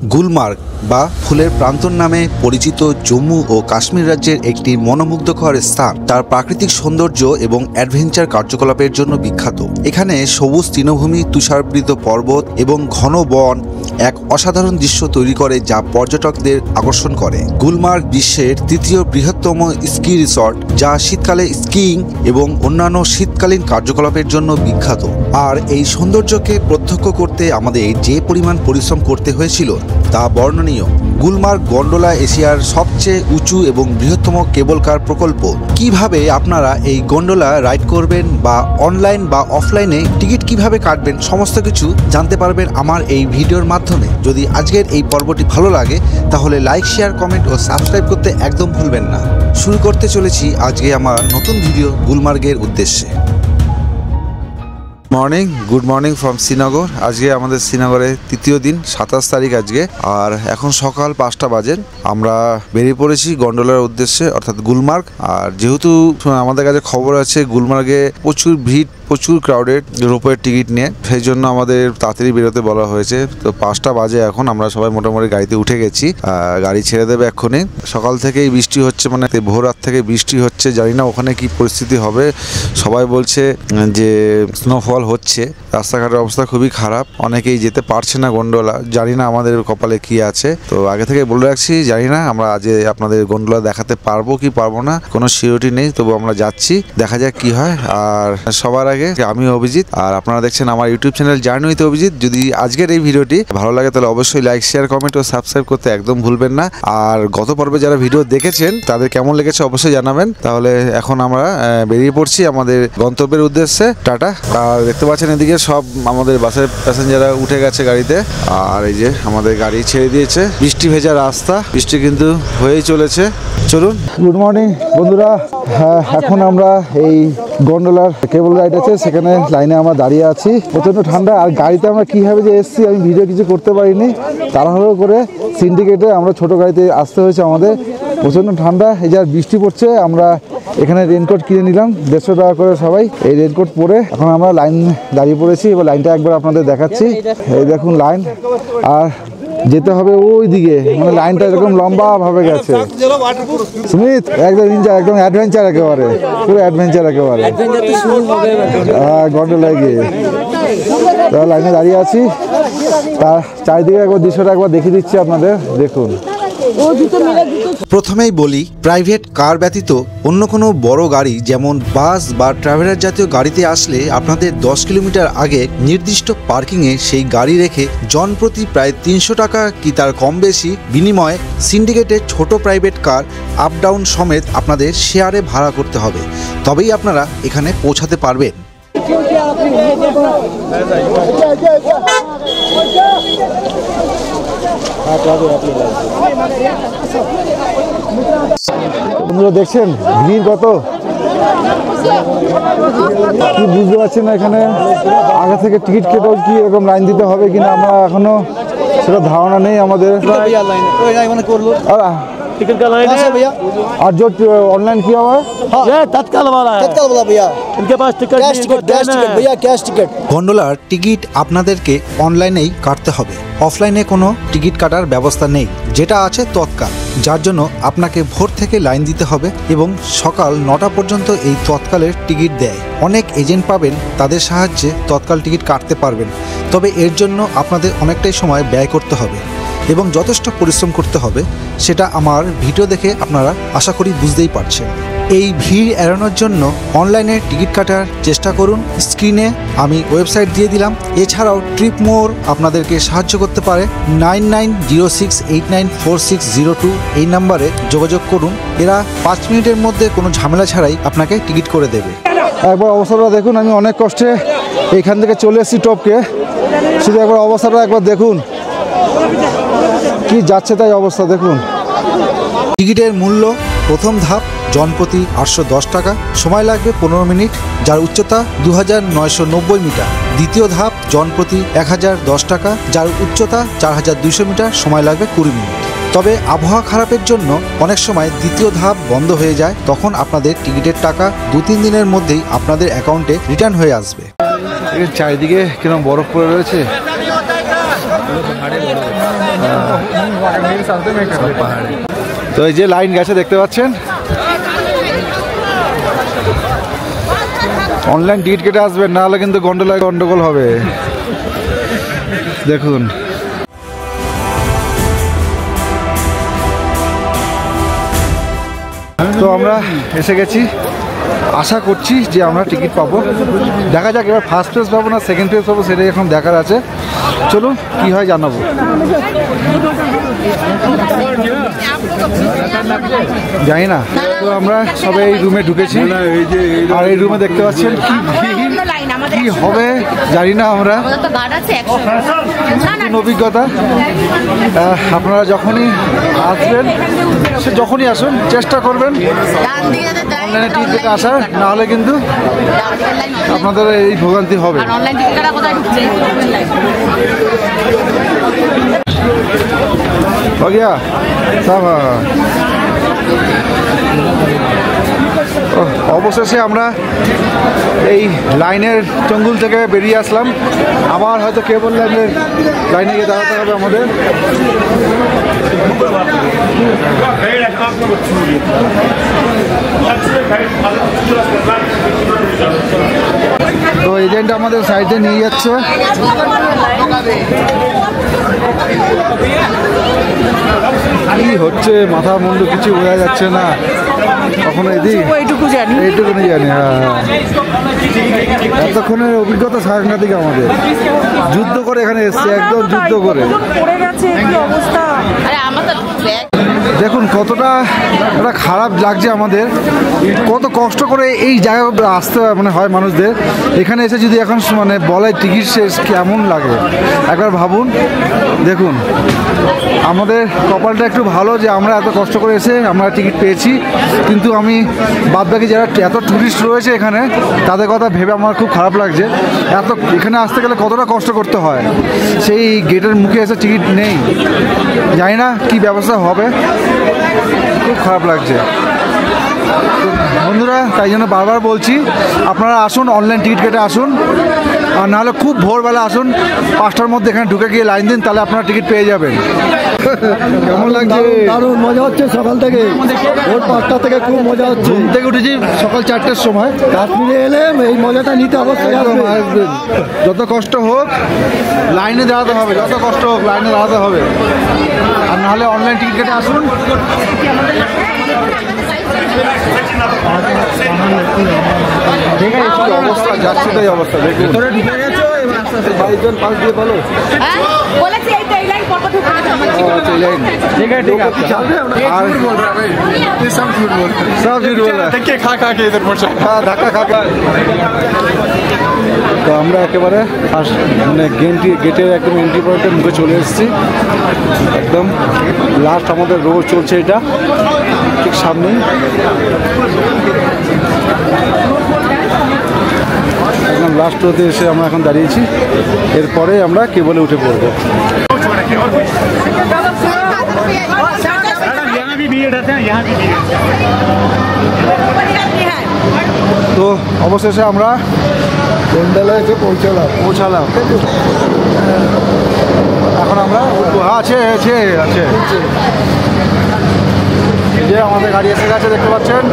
গুলমার্গ বা ফুলের প্রান্তর নামে পরিচিত জম্মু ও কাশ্মীর রাজ্যের একটি মনোমুগ্ধকর স্থান তার প্রাকৃতিক সৌন্দর্য এবং অ্যাডভেঞ্চার কার্যকলাপের জন্য বিখ্যাত। এখানে সবুজ তৃণভূমি, তুষারাবৃত পর্বত এবং ঘন বন এক অসাধারণ দৃশ্য তৈরি করে যা পর্যটকদের আকর্ষণ করে। গুলমার্গ বিশ্বের তৃতীয় বৃহত্তম স্কি রিসর্ট, যা শীতকালে স্কিইং এবং অন্যান্য শীতকালীন কার্যকলাপের জন্য বিখ্যাত। আর এই সৌন্দর্যকে প্রত্যক্ষ করতে আমাদের যে পরিমাণ পরিশ্রম করতে হয়েছিল তা বর্ণনীয়। গুলমার্গ গন্ডোলা এশিয়ার সবচেয়ে উঁচু এবং বৃহত্তম কেবল কার প্রকল্প। কিভাবে আপনারা এই গন্ডোলা রাইড করবেন বা অনলাইন বা অফলাইনে টিকিট কিভাবে কাটবেন, সমস্ত কিছু জানতে পারবেন আমার এই ভিডিওর মাধ্যমে। যদি আজকের এই পর্বটি ভালো লাগে তাহলে লাইক, শেয়ার, কমেন্ট ও সাবস্ক্রাইব করতে একদম ভুলবেন না। শুরু করতে চলেছি আজকে আমার নতুন ভিডিও গুলমার্গের উদ্দেশ্যে। Morning, good morning from Srinagar. আজকে আমাদের শ্রীনগরে তৃতীয় দিন, 27 তারিখ আজকে। আর এখন সকাল 5টা বাজে। আমরা বেরিয়ে পড়েছি গন্ডোলার উদ্দেশ্যে, অর্থাৎ গুলমার্গ। আর যেহেতু আমাদের কাছে খবর আছে গুলমার্গে প্রচুর ভিড়, প্রচুর ক্রাউডেড রোপওয়ের টিকিট নিয়ে, সেই জন্য আমাদের তাড়াতাড়ি বেরোতে বলা হয়েছে। তো 5টা বাজে এখন, আমরা সবাই মোটামুটি গাড়িতে উঠে গেছি। গাড়ি ছেড়ে দেবে এক্ষুনি। সকাল থেকেই বৃষ্টি হচ্ছে, মানে ভোর রাত থেকে বৃষ্টি হচ্ছে। জানি না ওখানে কি পরিস্থিতি হবে। সবাই বলছে যে স্নোফল হচ্ছে, রাস্তাঘাটের অবস্থা খুবই খারাপ, অনেকেই যেতে পারছে না গন্ডোলা। জানি না আমাদের কপালে কি আছে। তো আগে থেকে বলে রাখছি, জানি না আমরা আজ আপনাদের গন্ডোলা দেখাতে পারবো কি পারবো না, কোনো সিওরিটি নেই। তবু আমরা যাচ্ছি, দেখা যাক কি হয়। আর সবার আগে আমি অভিজিৎ, আর আপনারা দেখছেন আমার YouTube channel journey with Abhijit. যদি আজকের এই ভিডিওটি ভালো লাগে তাহলে অবশ্যই লাইক, শেয়ার, কমেন্ট ও সাবস্ক্রাইব করতে একদম ভুলবেন না। আর গত পর্বে যারা ভিডিও দেখেছেন তাদের কেমন লেগেছে অবশ্যই জানাবেন। তাহলে এখন আমরা বেরিয়ে পড়ছি আমাদের গন্তব্যের উদ্দেশ্যে। টাটা। আর দেখতে পাচ্ছেন এদিকে সব আমাদের বাসের প্যাসেঞ্জাররা উঠে গেছে গাড়িতে। আর এই যে আমাদের গাড়ি ছেড়ে দিয়েছে। বৃষ্টি ভেজা রাস্তা, বৃষ্টি কিন্তু হয়েই চলেছে। চলুন। গুড মর্নিং বন্ধুরা। হ্যাঁ, এখন আমরা এই গন্ডোলার কেবল রাইড আছে, সেখানে লাইনে আমরা দাঁড়িয়ে আছি। প্রচণ্ড ঠান্ডা। আর গাড়িতে আমরা কীভাবে যে এসেছি আমি ভিডিও কিছু করতে পারিনি, তাড়াহুড়ো করে সিন্ডিকেটে আমরা ছোটো গাড়িতে আসতে হয়েছে আমাদের। প্রচণ্ড ঠান্ডা, এই যে আর বৃষ্টি পড়ছে। আমরা এখানে রেনকোট কিনে নিলাম 150 টাকা করে সবাই। এই রেনকোট পরে এখন আমরা লাইন দাঁড়িয়ে পড়েছি। এবার লাইনটা একবার আপনাদের দেখাচ্ছি। এই দেখুন লাইন, আর যেতে হবে ওই দিকে, মানে লাইনটা এরকম লম্বা ভাবে গেছে। সুমিত একদম এনজয়, একদম অ্যাডভেঞ্চার একেবারে, পুরো অ্যাডভেঞ্চার একেবারে। হ্যাঁ, গন্ডোলায় গিয়ে লাইনে দাঁড়িয়ে আছি। তার চারিদিকে একবার দৃশ্যটা একবার দেখিয়ে দিচ্ছি আপনাদের, দেখুন। প্রথমেই বলি, প্রাইভেট কার ব্যতীত অন্য কোনো বড় গাড়ি যেমন বাস বা ট্রাভেলার জাতীয় গাড়িতে আসলে আপনাদের 10 কিলোমিটার আগে নির্দিষ্ট পার্কিংয়ে সেই গাড়ি রেখে জনপ্রতি প্রায় 300 টাকা কি তার কম বেশি বিনিময়ে সিন্ডিকেটের ছোট প্রাইভেট কার আপ ডাউন সমেত আপনাদের শেয়ারে ভাড়া করতে হবে। তবেই আপনারা এখানে পৌঁছাতে পারবেন। বন্ধুরা দেখছেন ভিড় কত, কি বুঝতে পারছেন না। এখানে আগে থেকে টিকিট কেটেও কি এরকম লাইন দিতে হবে কিনা আমরা এখনো সেটা ধারণা নেই আমাদের। टिकट का लाइन है भैया। और जो ऑनलाइन किया हुआ है ये तत्काल वाला है, तत्काल वाला भैया। इनके पास ticket cash ticket, cash ticket भैया, कैश टिकट। গন্ডোলার টিকিট আপনাদেরকে অনলাইনেই কাটতে হবে। অফলাইনে কোনো টিকিট কাটার ব্যবস্থা নেই, যেটা আছে তৎকাল, যার জন্য আপনাকে ভোর থেকে লাইন দিতে হবে এবং সকাল 9টা পর্যন্ত এই তৎকালের টিকিট দেয়। অনেক এজেন্ট পাবেন, তাদের সাহায্যে তৎকাল টিকিট কাটতে পারবেন। তবে এর জন্য আপনাদের অনেকটাই সময় ব্যয় করতে হবে এবং যথেষ্ট পরিশ্রম করতে হবে। সেটা আমার ভিডিও দেখে আপনারা আশা করি বুঝতেই পারছেন। এই ভিড় এড়ানোর জন্য অনলাইনে টিকিট কাটার চেষ্টা করুন। স্ক্রিনে আমি ওয়েবসাইট দিয়ে দিলাম। এছাড়াও ট্রিপ মোর আপনাদেরকে সাহায্য করতে পারে। 9906894602 এই নাম্বারে যোগাযোগ করুন। এরা 5 মিনিটের মধ্যে কোনো ঝামেলা ছাড়াই আপনাকে টিকিট করে দেবে। একবার অবস্থাটা দেখুন। আমি অনেক কষ্টে এইখান থেকে চলে এসেছি টপকে, শুধু একবার অবস্থাটা একবার দেখুন, কি যাচ্ছে তাই অবস্থা দেখুন। টিকিটের মূল্য প্রথম ধাপ জনপ্রতি 810 টাকা, সময় লাগবে 15 মিনিট, যার উচ্চতা 2990 মিটার। দ্বিতীয় ধাপ জনপ্রতি 1010 টাকা, যার উচ্চতা 4200 মিটার, সময় লাগবে 20 মিনিট। তবে আবহাওয়া খারাপের জন্য অনেক সময় দ্বিতীয় ধাপ বন্ধ হয়ে যায়, তখন আপনাদের টিকিটের টাকা 2-3 দিনের মধ্যেই আপনাদের অ্যাকাউন্টে রিটার্ন হয়ে আসবে। চারিদিকে কিরকম বরফ পড়ে রয়েছে। তো এই যে লাইন গেছে দেখতে পাচ্ছেন, অনলাইন টিকিট কেটে আসবেন, না হলে কিন্তু গন্ডোলায় গন্ডগোল হবে। দেখুন তো আমরা এসে গেছি, আশা করছি যে আমরা টিকিট পাবো। দেখা যাক এবার ফার্স্ট পেজ পাবো না সেকেন্ড পেজ পাবো, সেটাই এখন দেখার আছে। চলুন কি হয় জানাবো। জানি না। তো আমরা সবাই এই রুমে ঢুকেছি, আর এই রুমে দেখতে পাচ্ছেন কি হবে জানি না। আমরা নতুন অভিজ্ঞতা, আপনারা যখনই আসবেন, সে যখনই আসুন চেষ্টা করবেন অনলাইনে টিকিট কেটে আসার, না হলে কিন্তু আপনাদের এই ভোগান্তি হবে। हो गया सब। অবশেষে আমরা এই লাইনের চঙ্গুল থেকে বেরিয়ে আসলাম। আবার হয়তো কেবল লাইনে গিয়ে দাঁড়াতে হবে আমাদের। তো এজেন্ট আমাদের সাইডে নিয়ে যাচ্ছে। কি হচ্ছে মাথা মুন্ডু কিছু বোঝা যাচ্ছে না। কখনো এইটুকু জানি। হ্যাঁ, এতক্ষণের অভিজ্ঞতা সাংঘাতিক আমাদের। যুদ্ধ করে এখানে এসছে, একদম যুদ্ধ করে। দেখুন কতটা একটা খারাপ লাগছে আমাদের, কত কষ্ট করে এই জায়গায় আসতে মানে হয় মানুষদের। এখানে এসে যদি এখন মানে বলে টিকিট শেষ, কেমন লাগে একবার ভাবুন। দেখুন আমাদের কপালটা একটু ভালো যে আমরা এত কষ্ট করে এসে আমরা টিকিট পেয়েছি, কিন্তু আমি বাদবাকি যারা এত টুরিস্ট রয়েছে এখানে তাদের কথা ভেবে আমার খুব খারাপ লাগছে। এখানে আসতে গেলে কতটা কষ্ট করতে হয়, সেই গেটের মুখে এসে টিকিট নেই, জানি না কি ব্যবস্থা হবে, খুব খারাপ লাগছে বন্ধুরা। তাই জন্য বারবার বলছি আপনারা আসুন, অনলাইন টিকিট কেটে আসুন, আর নাহলে খুব ভোরবেলা আসুন, 5টার মধ্যে এখানে ঢুকে গিয়ে লাইন দিন, তাহলে আপনারা টিকিট পেয়ে যাবেন। কেমন লাগছে? দারুণ মজা হচ্ছে সকাল থেকে, ভোর 5টা থেকে খুব মজা হচ্ছে। ঘুম থেকে উঠেছি সকাল 4টের সময়। কাশ্মীরে এলে এই মজাটা নিতে অবশ্যই আসবেন। যত কষ্ট হোক লাইনে দাঁড়াতে হবে, যত কষ্ট হোক লাইনে দাঁড়াতে হবে, আর নাহলে অনলাইন টিকিট কেটে আসুন। ঠিক আছে, অবস্থা যাচ্ছে তাই অবস্থা। দেখুন বাইকজন পাশ দিয়ে বলো তো আমরা একেবারে মানে গেটের একদম এন্ট্রি পয়েন্টের মুখে চলে এসেছি। একদম লাস্ট আমাদের রোড চলছে, এটা ঠিক সামনেই। একদম লাস্ট রোডে এসে আমরা এখন দাঁড়িয়েছি, এরপরে আমরা কেবলে উঠে পড়বো। তো অবশেষে আমরা গন্ডোলায় এসে পৌঁছালাম। এখন আমরা আছে যে আমাদের গাড়ি এসে গেছে, দেখতে পাচ্ছেন।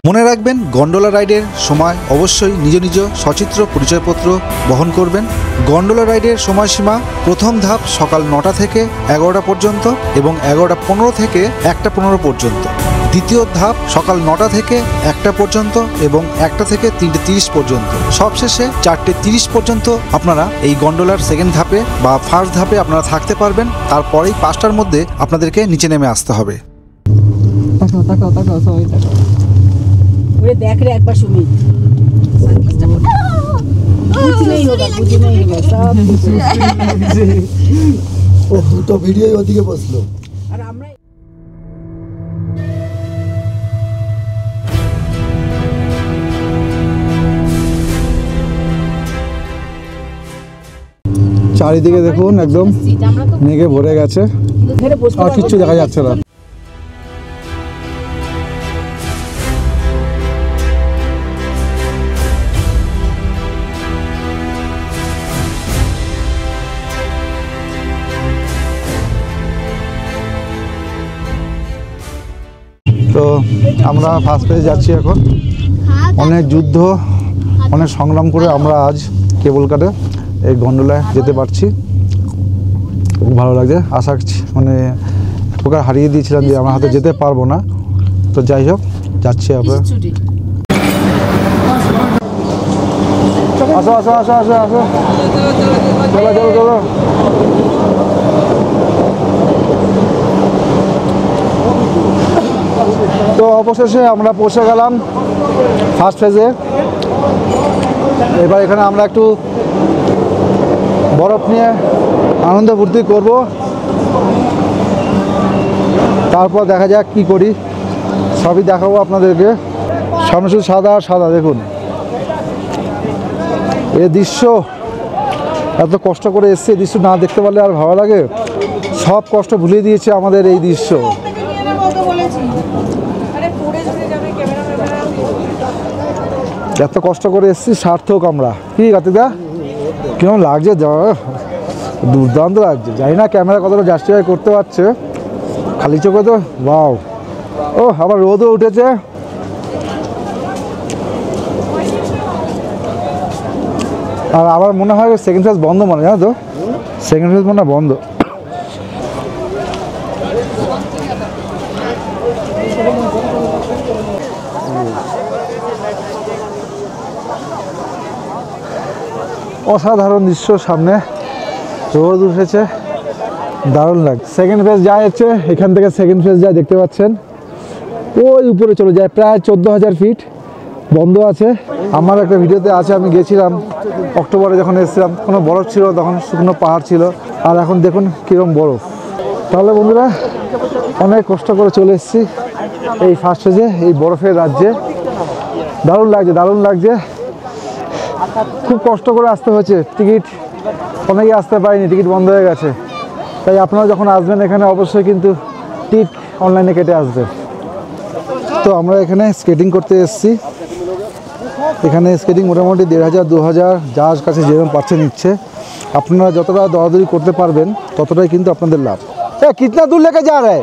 মনে রাখবেন গন্ডোলা রাইডের সময় অবশ্যই নিজ নিজ সচিত্র পরিচয়পত্র বহন করবেন। গন্ডোলা রাইডের সময়সীমা প্রথম ধাপ সকাল 9টা থেকে 11টা পর্যন্ত এবং 11:15 থেকে 1:15 পর্যন্ত। দ্বিতীয় ধাপ সকাল 9টা থেকে 1টা পর্যন্ত এবং 1টা থেকে 3:30 পর্যন্ত। সবশেষে 4:30 পর্যন্ত আপনারা এই গন্ডোলার সেকেন্ড ধাপে বা ফার্স্ট ধাপে আপনারা থাকতে পারবেন। তারপরেই 5টার মধ্যে আপনাদেরকে নিচে নেমে আসতে হবে। देख रहे एक बार सुमित कुछ नहीं होगा सब তো ভিডিও ওদিকে বসলো। আর আমরা চারিদিকে দেখুন একদম মেঘে ভরে গেছে, আর কিচ্ছু দেখা যাচ্ছে না। আমরা ফার্স্ট পেজে যাচ্ছি এখন। অনেক যুদ্ধ, অনেক সংগ্রাম করে আমরা আজ কেবল কাটে এই গন্ডোলায় যেতে পারছি। খুব ভালো লাগছে। আশা মানে প্রকার হারিয়ে দিয়েছিলাম যে আমার হাতে যেতে পারবো না, তো যাই হোক যাচ্ছি আমরা। আসো আসো আসো আসো আসো, চলো চলো চলো। তো অবশেষে আমরা পৌঁছে গেলাম ফার্স্ট ফেজে। এবার এখানে আমরা একটু বরফ নিয়ে আনন্দ ফুর্তি করব, তারপর দেখা যাক কি করি, সবই দেখাবো আপনাদেরকে। সামনে শুধু সাদা আর সাদা, দেখুন এই দৃশ্য। এত কষ্ট করে এসছে, এই দৃশ্য না দেখতে পারলে আর ভালো লাগে? সব কষ্ট ভুলিয়ে দিয়েছে আমাদের এই দৃশ্য। এত কষ্ট করে এসছি, সার্থক আমরা। কি কার্তিকদা কেমন লাগছে? দুর্দান্ত লাগছে। জানি না ক্যামেরা কতটা জাস্টিফাই করতে পারছে, খালি চোখে তো বাও। ও আবার রোদও উঠেছে। আর আমার মনে হয় সেকেন্ড ফেজ বন্ধ, মনে জানো তো, সেকেন্ড ফেজ মনে হয় বন্ধ। অসাধারণ দৃশ্য, সামনে রোদ উঠেছে, দারুণ লাগে। সেকেন্ড ফেজ যায় হচ্ছে এখান থেকে, সেকেন্ড ফেজ যায় দেখতে পাচ্ছেন ওই উপরে চলে যায়, প্রায় 14,000 ফিট বন্ধ আছে। আমার একটা ভিডিওতে আছে, আমি গেছিলাম অক্টোবরে যখন এসেছিলাম, কোনো বরফ ছিল তখন, শুকনো পাহাড় ছিল, আর এখন দেখুন কীরকম বরফ। তাহলে বন্ধুরা অনেক কষ্ট করে চলে এসেছি এই ফার্স্ট ফেজে, এই বরফের রাজ্যে। দারুণ লাগছে, দারুণ লাগছে। খুব কষ্ট করে আসতে হয়েছে, টিকিট অনেকে আসতে পারেনি, টিকিট বন্ধ হয়ে গেছে। তাই আপনারা যখন আসবেন এখানে অবশ্যই কিন্তু টিকিট অনলাইনে কেটে আসবেন। তো আমরা এখানে স্কেটিং করতে এসেছি। এখানে স্কেটিং মোটামুটি 1,500 2,000 যার কাছে যেরকম পাচ্ছে নিচ্ছে। আপনারা যতটা দরাদরি করতে পারবেন ততটাই কিন্তু আপনাদের লাভ। হ্যাঁ, কিতনা দূর লেগে যা রে।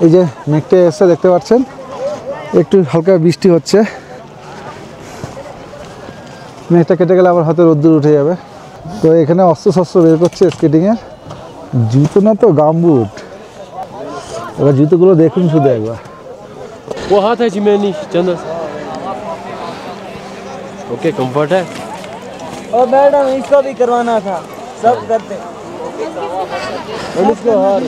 এই যে মেঘটা এসে দেখতে পাচ্ছেন, একটু হালকা বৃষ্টি হচ্ছে। মেঘটা কেটে গেলে আবার হয়তো রোদ্দুর উঠে যাবে। তো এখানে অস্ত্র শস্ত্র বের করছে স্কেটিংয়ের, জুতো না তো গামবুট। এবার জুতোগুলো দেখুন শুধু একবার। वो हाथ है जी में नहीं चंदा। ओके कंफर्ट है। और मैडम इसको भी करवाना था, सब करते। इसको और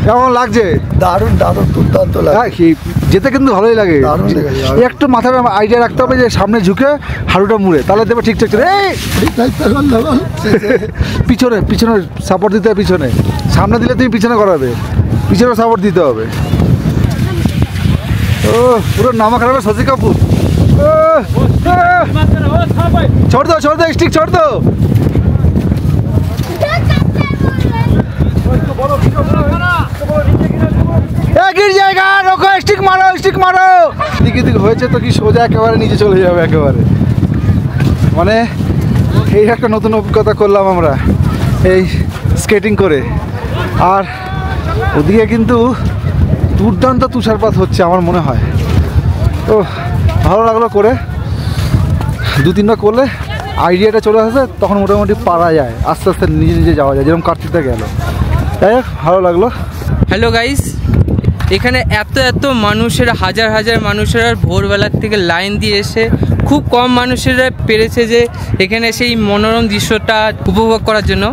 কেমন লাগছে? দারুণ দারুণ দুর্দান্ত লাগে। হ্যাঁ, যেতে কিন্তু ভালোই লাগে। দারুণ লেগেছে। একটু মাথায় আইডিয়া রাখতে হবে যে সামনে ঝুঁকে হাঁটুটা মুড়ে, তাহলে দেবে ঠিকঠাক চলে। পিছনে পিছনে সাপোর্ট দিতে হবে, পিছনে। সামনে দিলে তুমি পিছনে করাবে, পিছনে সাপোর্ট দিতে হবে। ও পুরো নামা খারাপ শশী কাপুর। छोड़ दो स्टिक छोड़ दो। गिर जाएगा, रोको, स्टिक मारो स्टिक मारो। দিকে দিকে হয়েছে তো কি সোজা একেবারে নিচে চলে যাবে একেবারে। মানে এই একটা নতুন অভিজ্ঞতা করলাম আমরা এই স্কেটিং করে। আর ওদিকে কিন্তু দুর্দান্ত তুষারপাত হচ্ছে আমার মনে হয়। তো ভালো লাগলো করে, 2-3বার করলে আইডিয়াটা চলে আসে, তখন মোটামুটি পারা যায়, আস্তে আস্তে নিজে নিজে যাওয়া যায়, যেরকম কার্তিকটা গেল। যাই হোক ভালো লাগলো। হ্যালো গাইস, এখানে এত মানুষের, হাজার হাজার মানুষের ভোরবেলার থেকে লাইন দিয়ে এসে খুব কম মানুষেরা পেরেছে যে এখানে সেই মনোরম দৃশ্যটা উপভোগ করার জন্য।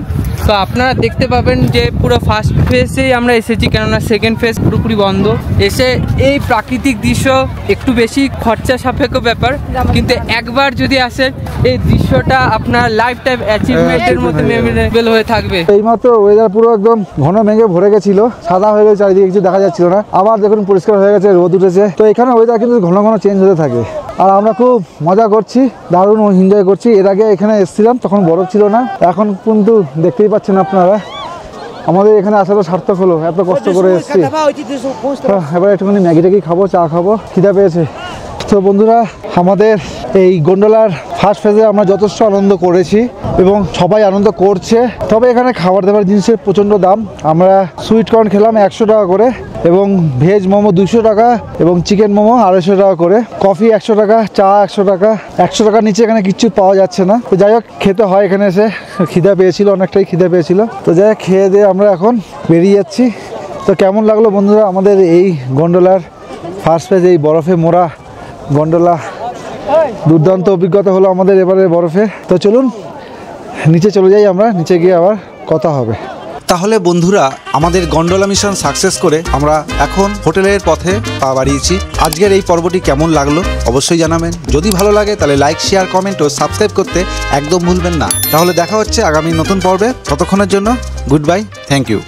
তো আপনারা দেখতে পাবেন যে পুরো ফার্স্ট ফেজেই আমরা এসেছি, কেননা সেকেন্ড ফেজ পুরোপুরি বন্ধ। এসে এই প্রাকৃতিক দৃশ্য একটু বেশি খরচা সাপেক্ষ ব্যাপার, কিন্তু একবার যদি আসেন এই দৃশ্যটা আপনার লাইফ টাইম অ্যাচিভমেন্টের মধ্যে মেমোরেবল হয়ে থাকবে। এইমাত্র ওয়েদার পুরো একদম ঘন মেঘে ভরে গেছিল, সাদা হয়ে গেছে, চারিদিকে কিছু দেখা যাচ্ছিল না। আবার দেখুন পরিষ্কার হয়ে গেছে, রোদ উঠেছে। তো এখানে ওয়েদার কিন্তু ঘন ঘন চেঞ্জ হতে থাকে, আর আমরা খুব মজা করছি, দারুণ এনজয় করছি। এর আগে এখানে এসেছিলাম, তখন বরফ ছিল না। এখন কিন্তু দেখতেই পাচ্ছেন আপনারা, আমাদের এখানে আসাটা সার্থক হলো, এত কষ্ট করে এসেছি। এবার একটুখানি ম্যাগি ট্যাগি খাবো, চা খাবো, খিদা পেয়েছে। তো বন্ধুরা, আমাদের এই গন্ডোলার ফার্স্ট ফেজে আমরা যথেষ্ট আনন্দ করেছি এবং সবাই আনন্দ করছে। তবে এখানে খাবার দাবার জিনিসের প্রচণ্ড দাম। আমরা সুইট কর্ন খেলাম 100 টাকা করে, এবং ভেজ মোমো 200 টাকা, এবং চিকেন মোমো 250 টাকা করে, কফি 100 টাকা, চা 100 টাকা। 100 টাকার নিচে এখানে কিচ্ছু পাওয়া যাচ্ছে না। তো যাই হোক, খেতে হয় এখানে এসে, খিদা পেয়েছিল, অনেকটাই খিদা পেয়েছিল। তো যাই হোক, খেয়ে দিয়ে আমরা এখন বেরিয়ে যাচ্ছি। তো কেমন লাগলো বন্ধুরা আমাদের এই গন্ডোলার ফার্স্ট ফেজ, এই বরফে মোড়া গন্ডোলা? দুর্দান্ত অভিজ্ঞতা হলো আমাদের এবারে বরফে। তো চলুন নিচে চলে যাই, আমরা নিচে গিয়ে আবার কথা হবে। তাহলে বন্ধুরা, আমাদের গন্ডোলা মিশন সাকসেস করে আমরা এখন হোটেলের পথে পা বাড়িয়েছি। আজকের এই পর্বটি কেমন লাগলো অবশ্যই জানাবেন। যদি ভালো লাগে তাহলে লাইক, শেয়ার, কমেন্ট ও সাবস্ক্রাইব করতে একদম ভুলবেন না। তাহলে দেখা হচ্ছে আগামী নতুন পর্বে। ততক্ষণের জন্য গুড বাই, থ্যাংক ইউ।